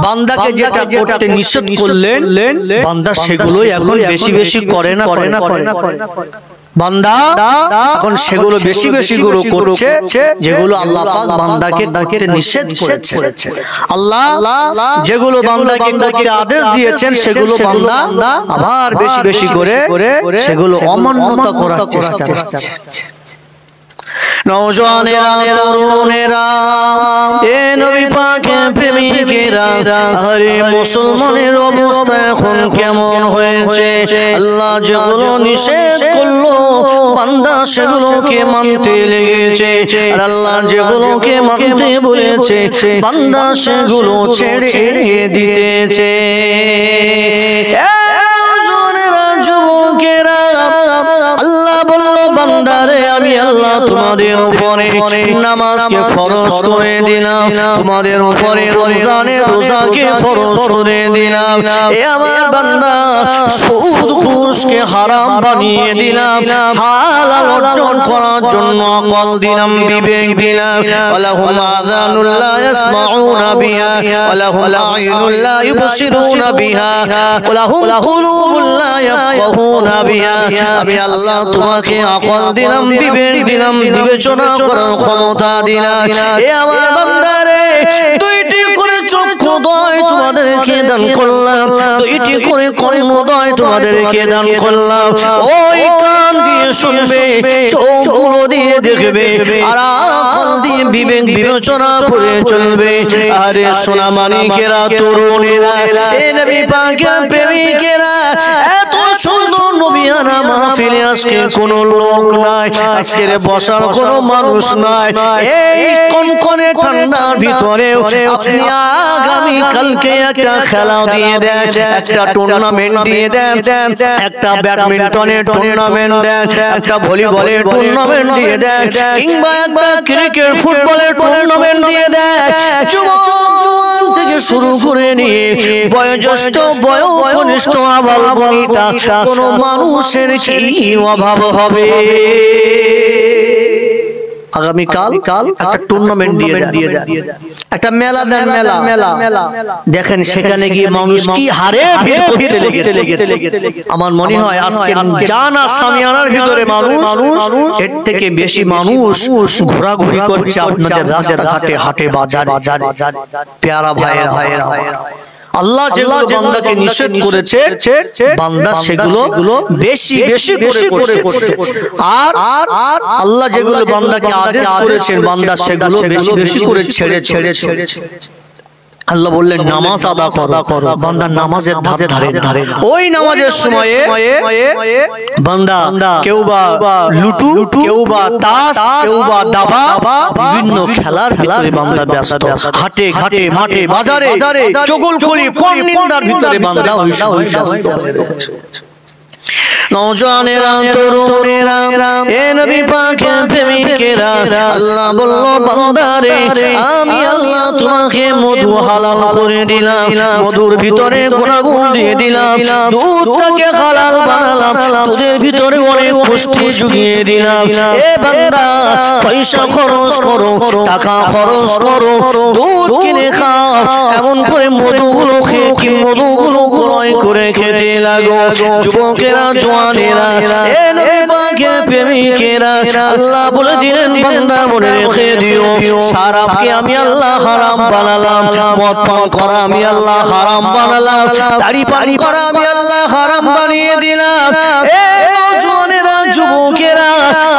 বান্দাকে যেটা করতে নিষেধ করলেন বান্দা সেগুলোই এখন বেশি বেশি করে না বান্দা এখন সেগুলো বেশি বেশি গুলো করছে যেগুলো আল্লাহ পাক বান্দাকে করতে নিষেধ করেছে। আল্লাহ যেগুলো বান্দাকে করতে আদেশ দিয়েছেন সেগুলো বান্দা আবার বেশি বেশি করে সেগুলো অমান্যতা করার চেষ্টা করছে। নওজওয়ানেরা তরুণেরা এ নবী পাকের প্রেমিকেরা আরে মুসলমানের অবস্থা এখন কেমন হয়েছে। আল্লাহ যেগুলো নিষেধ করলো বান্দা সেগুলোকে মানতে লেগেছে, আর আল্লাহ যেগুলোকে মানতে বলেছে বান্দা সেগুলো ছেড়ে দিতেছে। যুবকেরা আল্লাহ বলল বান্দারে আমি আল্লাহ তোমাদের উপরে নামাজকে ফরজ করে দিলাম, তোমাদের উপরে রমজানের রোজাকে ফরজ করে দিলাম। এ আমার বান্দা সুদ ঘুষকে হারাম বানিয়ে দিলাম, হালাল অর্জন করার জন্য আকল দিলাম, বিবেক দিলাম। ওয়ালাহুম আযানুল লা ইয়াসমাউনা বিহা ওয়ালাহুম আ'ইনুল লা ইবসিরুনা বিহা ওয়ালাহুম কুলুবুল লা ইয়াফকাহুনা বিহা। আমি আল্লাহ তোমাকে আকল দিলাম, বিবেক দিলাম, বিবেচনা করার ক্ষমতা দিলাম। এ আমার বান্দারে দুইটি করে চক্ষু দয় তোমাদেরকে দান করলাম, দুইটি করে কর্ণদয় তোমাদেরকে দান করলাম। ওই কান দিয়ে শুনবে, চোখগুলো দিয়ে দেখবে, আর আকল দিয়ে বিবেক বিবেচনা করে চলবে। আরে সোনা মানিকেরা তরুণেরা এ নবী পাকের প্রেমিকেরা এত সুন্দর নবিয়ানা মাহফিলে আজকে কোনো লোক নাই, আজকের বসার কোনো মানুষ নাই। এই কনকনে ঠান্ডার ভিতরেও আপনি আগামী কালকে একটা খেলা দিয়ে দেন, একটা টুর্নামেন্ট দিয়ে দেন, একটা ব্যাডমিন্টনের টুর্নামেন্ট দেন, একটা ভলিবলের টুর্নামেন্ট দিয়ে দেন, কিংবা একটা ক্রিকেট ফুটবলের টুর্নামেন্ট দিয়ে দেন। যুবক জওয়ান থেকে শুরু করে নিয়ে বয়োজ্যেষ্ঠ বয়োকনিষ্ঠ আবাল বনিতা কোন মানুষের কি অভাব হবে? আগামীকাল একটা টুর্নামেন্ট দিয়ে দেন, একটা মেলা দেন, মেলা দেখেন সেখানে গিয়ে মানুষ কি হারে ভিড় করতে লেগেছে। আমার মনে হয় আজকে জানা সামিয়ানার ভিতরে মানুষ এর থেকে বেশি মানুষ ঘোরাঘুরি করছে আপনাদের রাস্তাঘাটে, হাটে বাজারে। পেয়ারা ভাইয়েরা আল্লাহ যেগুলো বান্দাকে নিষেধ করেছে বান্দা সেগুলো বেশি বেশি করে করছে, আর আল্লাহ যেগুলো বান্দাকে আদেশ করেছেন বান্দা সেগুলো বেশি বেশি করে ছেড়ে ছেড়ে ছেড়ে। আল্লাহ বললেন নামাজ আদা করো, বান্দা নামাজের ধারে ধারে ওই নামাজের সময়ে বান্দা কেউ বা লুটু, কেউ বা তাস, কেউ বা দাবা, বিভিন্ন খেলার ভিতরে বান্দা ব্যস্ত। হাটে ঘাটে মাঠে বাজারে চগলখড়ি পরনিন্দার ভিতরে বান্দা ওই সময় ব্যস্ত হয়ে রয়েছে। নওজওয়ানেরা তরুণেরা এ নবী পাকের প্রেমিকেরা আল্লাহ বলল বান্দারে আমি আল্লাহ তোমাকে মধু হালাল করে দিলাম, মধুর ভিতরে গুণাগুণ দিয়ে দিলাম, দুধটাকে হালাল বানালাম, দুধের ভিতরে অনেক পুষ্টি জুগিয়ে দিলাম। এ বান্দা পয়সা খরচ করো, টাকা খরচ করো, দুধ কিনে খাও, এমন করে মধুগুলো খেয়ে কি মধুগুলো ক্রয় করে খেতে লাগো। যুবকেরা জওয়ানেরা এ নবী পাকের প্রেমিকেরা আল্লাহ বলে দিলেন বান্দা মনে রেখে দিও শরাবকে আমি আল্লাহ হারাম বানালাম, মদ পান করা আমি আল্লাহ হারাম বানালাম, দাড়ি পান করা আমি আল্লাহ হারাম বানিয়ে দিলাম। এ নওজওয়ানেরা যুবকেরা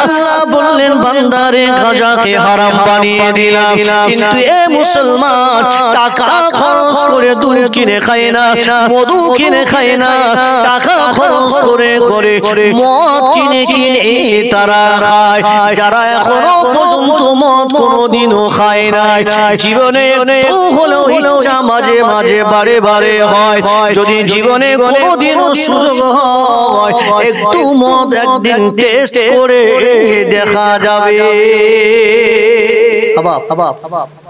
আল্লাহ বললেন বান্দারে গাঁজাকে হারাম বানিয়ে দিলাম, কিন্তু এ মুসলমান টাকা খরচ করে দুধ কিনে খায় না, মধু কিনে খায় না, টাকা খরচ করে মদ কিনে কিনে তারা খায়। যারা এখনো পর্যন্ত মদ কোনোদিনও খায় নাই, জীবনে হলেও ইচ্ছা মাঝে মাঝে বারে বারে হয়, যদি জীবনে কোনোদিনও সুযোগ হয় একটু মদ একদিন টেস্ট করে দেখা যাবে।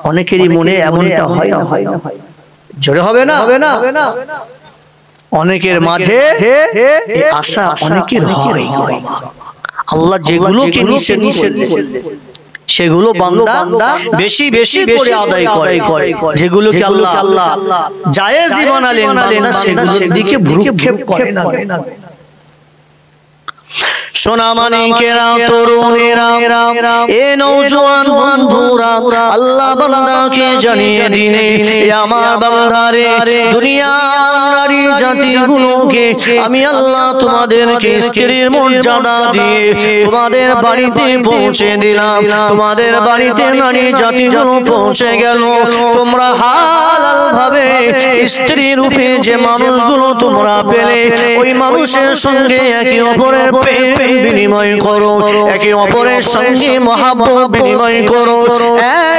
অনেকেরই মনে এমনটা হয় না, জোরে হবে না? অনেকের মাঝে আশা অনেকের হয়। আল্লাহ যেগুলোকে নিষেধ সেগুলো বান্দা বেশি বেশি করে আদায় করে, যেগুলোকে আল্লাহ জায়েজই বানালেন বান্দা সেগুলোর দিকে ভ্রুক্ষেপ করে না। সোনামানিকেরা, তরুণেরা, এ নওজোয়ান বন্ধুরা, আল্লাহ বান্দাকে জানিয়ে দিলে আমার বান্দারে, দুনিয়ার নারী জাতিগুলোকে আমি আল্লাহ তোমাদেরকে স্ত্রীর মর্যাদা দিয়ে তোমাদের বাড়িতে পৌঁছে দিলাম। তোমাদের বাড়িতে নারী জাতিগুলো পৌঁছে গেল। তোমরা হালাল ভাবে স্ত্রী রূপে যে মানুষগুলো তোমরা পেলে, ওই মানুষের সঙ্গে একে অপরের প্রেম বিনিময় করো, একে অপরের সঙ্গে মহাব্বত বিনিময় করো,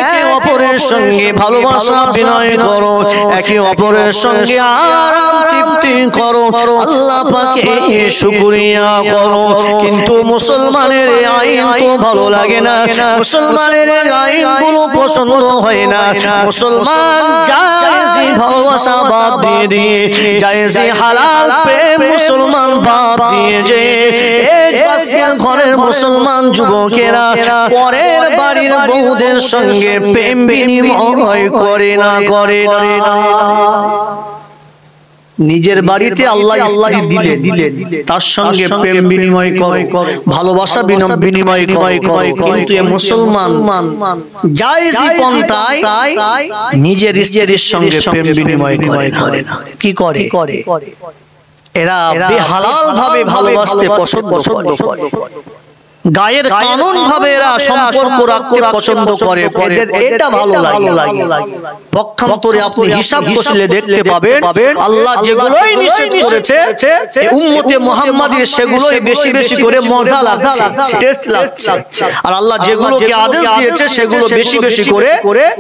একে অপরের সঙ্গে ভালোবাসা বিনিময় করো, একে অপরের সঙ্গে আরাম তৃপ্তি করো, আল্লাহ পাকে শুকরিয়া করো। কিন্তু মুসলমানের আইন তো ভালো লাগে না, মুসলমানের আইনগুলো পছন্দ হয় না। মুসলমান জায়েজি ভালোবাসা বাদ দিয়ে জায়েজি হালাল প্রেম মুসলমান বাদ দিয়ে যে আজকের ঘরের মুসলমান যুবকেরা পরের বাড়ির বউদের সঙ্গে প্রেম বিনিময় করে না। নিজের বাড়িতে আল্লাহ স্ত্রী দিলেন, তার সঙ্গে প্রেম বিনিময় করে, ভালোবাসা বিনিময় করে, কিন্তু এ মুসলমান জায়েজি পন্থায় নিজের স্ত্রীর সঙ্গে প্রেম বিনিময় করে না। কি করে? এরা বেহালাল ভাবে ভালোবাসতে পছন্দ করে, গায়ের কানুন ভাবে এরা সম্পর্ক রাখতে পছন্দ করে, এদের এটা ভালো লাগে। পক্ষান্তরে আপনি হিসাব কষলে দেখতে পাবেন আল্লাহ যেগুলোই নিষেধ করেছে উম্মতে মুহাম্মাদীর সেগুলোই বেশি বেশি করে মজা লাগছে, টেস্ট লাগছে। আর আল্লাহ যেগুলোকে আদেশ দিয়েছে সেগুলো বেশি বেশি করে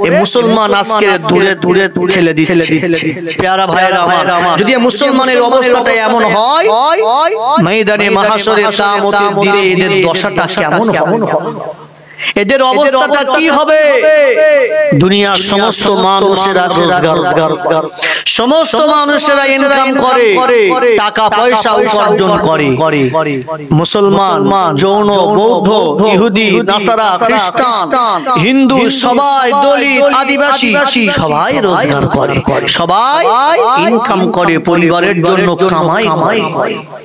এই মুসলমান আজকে দূরে দূরে ঠেলে দিচ্ছে। প্যারা ভাইরা আমার, যদি মুসলমানের অবস্থাটা এমন হয়, ময়দানে মাহশরে কিয়ামতের দিনে এদের দশাটা কেমন হবে, এদের অবস্থাটা কি হবে? দুনিয়ার সমস্ত মানুষেরা রোজগার, সমস্ত মানুষেরা ইনকাম করে, টাকা পয়সা উপার্জন করে। মুসলমান, জৈন, বৌদ্ধ, ইহুদি, নাসারা, খ্রিস্টান, হিন্দু, সবাই দলিত, আদিবাসী সবাই রোজগার করে, সবাই ইনকাম করে, পরিবারের জন্য কামাই করে।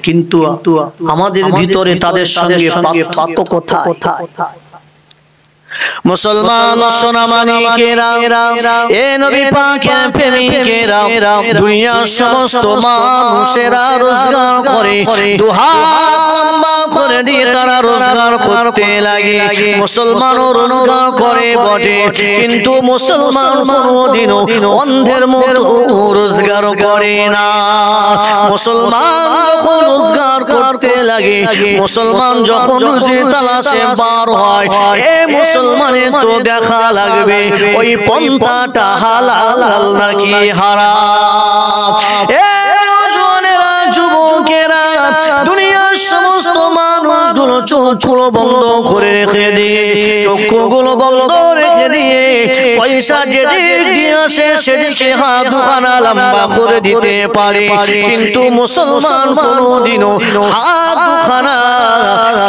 কিন্তু আমাদের ভিতরে তাদের সঙ্গে পার্থক্য কোথায়? মুসলমান সোনামানিকেরা, এ নবী পাকের প্রেমিকেরা, দুনিয়ার সমস্ত মানুষেরা রোজগার করে, দুহাত লম্বা করে দিয়ে তারা রোজগার করতে লাগে। মুসলমানও রোজগার করে বটে, কিন্তু মুসলমান কোনোদিনও অন্ধের মতো রোজগার করে না। মুসলমান যখন রোজগার করতে লাগে, মুসলমান যখন রুজির তালাশে বার হয়, এ মুসলমানের তো দেখা লাগবে ওই পন্থাটা হালাল নাকি হারাম। এ জওয়ানেরা, যুবকেরা, দুনিয়ার সমস্ত মানুষগুলো চোখগুলো বন্ধ করে রেখে দিয়ে, চক্ষুগুলো বন্ধ রেখে দিয়ে পয়সা যেদিক দিয়ে আসে সেদিকে হাত দুখানা লম্বা করে দিতে পারে, কিন্তু মুসলমান কোনোদিনও হাত দুখানা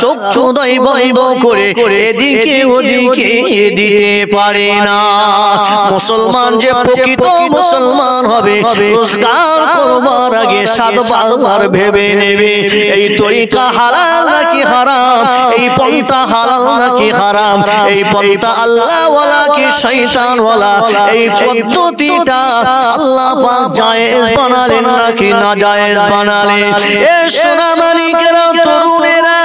চক্ষুদয় বন্ধ করে এদিকে ওদিকে দিতে পারে না। মুসলমান যে প্রকৃত মুসলমান হবে, রোজগার করবার আগে 7 বার ভেবে নেবে এই তরিকা হালাল নাকি হারাম, এই পন্থা হালাল নাকি হারাম, এই পন্থা আল্লাহ ওয়ালা কি শয়তান ওয়ালা, এই পদ্ধতিটা আল্লাহ পাক জায়েজ বানালেন নাকি না জায়েজ বানালেন। এ সোনামানিকেরা, তরুণেরা,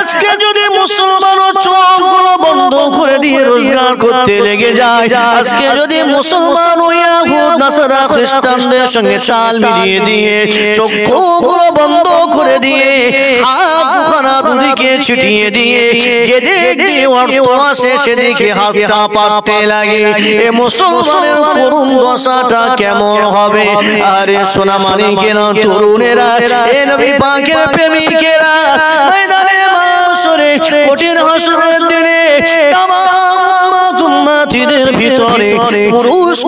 আজকে যদি মুসলমানও চোখগুলো বন্ধ করে দিয়ে রোজগার করতে লেগে যায়, আজকে যদি মুসলমান ইয়াহুদ নাসারা খ্রিস্টানদের সঙ্গে তাল মিলিয়ে দিয়ে চক্ষুগুলো বন্ধ করে দিয়ে হাত দুখানা দুদিকে ছিটিয়ে দিয়ে যেদিক দিয়ে অর্থ আসে সেদিকে হাতটা পাততে লাগে, এ মুসলমানের করুণ দশাটা কেমন হবে? আরে সোনামানিকেরা, তরুণেরা, এ নবী পাকের প্রেমিকেরা, ময়দানে মাহশরে কঠিন হাসরের দিনে উম্মতিদের ভিতরে পুরুষ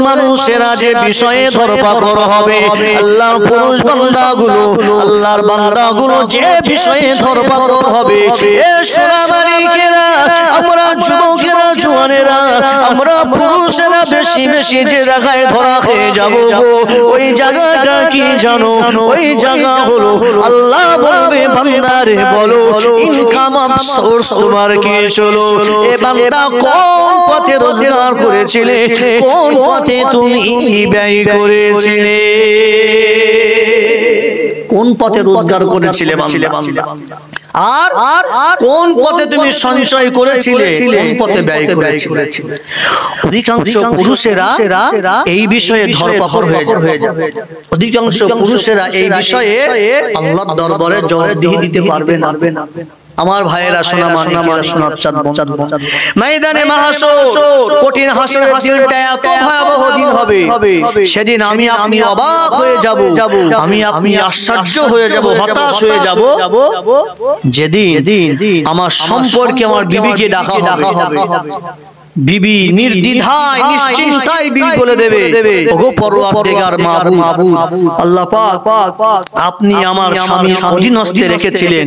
মানুষেরা যে বিষয়ে ধরপাকড় হবে, আল্লাহর পুরুষ বান্দাগুলো, আল্লাহর বান্দাগুলো যে বিষয়ে ধরপাকড় হবে, এ সোনামানিকেরা, আমরা যুবকেরা জওয়ানেরা আমরা পুরুষেরা বেশি বেশি যে জায়গায় ধরা খেয়ে যাব গো, ওই জায়গাটা কি জানো? ওই জায়গা হলো আল্লাহ বলবে বান্দারে বলো ইনকাম অফ সোর্স তোমার কি চলো? এ বান্দা কোন পথে রোজগার করেছিলে, কোন পথে তুমি ব্যয় করেছিলে, কোন পথে রোজগার করেছিলে বান্দা? আর কোন পথে তুমি সঞ্চয় করেছিলে, কোন পথে ব্যয় করেছিলে? অধিকাংশ পুরুষেরা এই বিষয়ে ধরপাকড় হয়ে যাবে। অধিকাংশ পুরুষেরা এই বিষয়ে আল্লাহর দরবারে জবাবদিহি দিতে পারবে না। আমার ভাইয়েরা সোনা মানিকেরা সোনার চাঁদ বন্ধু, ময়দানে মাহশর কঠিন হাসরের দিনটা এত ভয়াবহ দিন হবে, সেদিন আমি আপনি অবাক হয়ে যাব, আমি আপনি আশ্চর্য হয়ে যাব, হতাশ হয়ে যাব। যেদিন আমার সম্পর্কে আমার বিবিকে ডাকা হবে, বিবি নির্দ্বিধায় নিশ্চিন্তায় বিবি বলে দেবে, ওগো পরওয়ারদিগার মাবুদ আল্লাহ পাক, আপনি আমার স্বামীর অধীনস্থে রেখেছিলেন,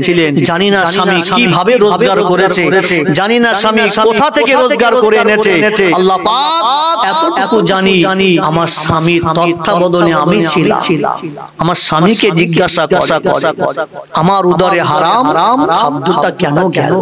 জানি না স্বামী কিভাবে রোজগার করেছে, জানি না স্বামী কোথা থেকে রোজগার করে এনেছে, আল্লাহ পাক এতটুকু জানি আমার স্বামীর তত্ত্বাবধানে আমি ছিলাম। আমার স্বামীকে জিজ্ঞাসা করে আমার উদরে হারাম খাদ্যটা কেন গেল?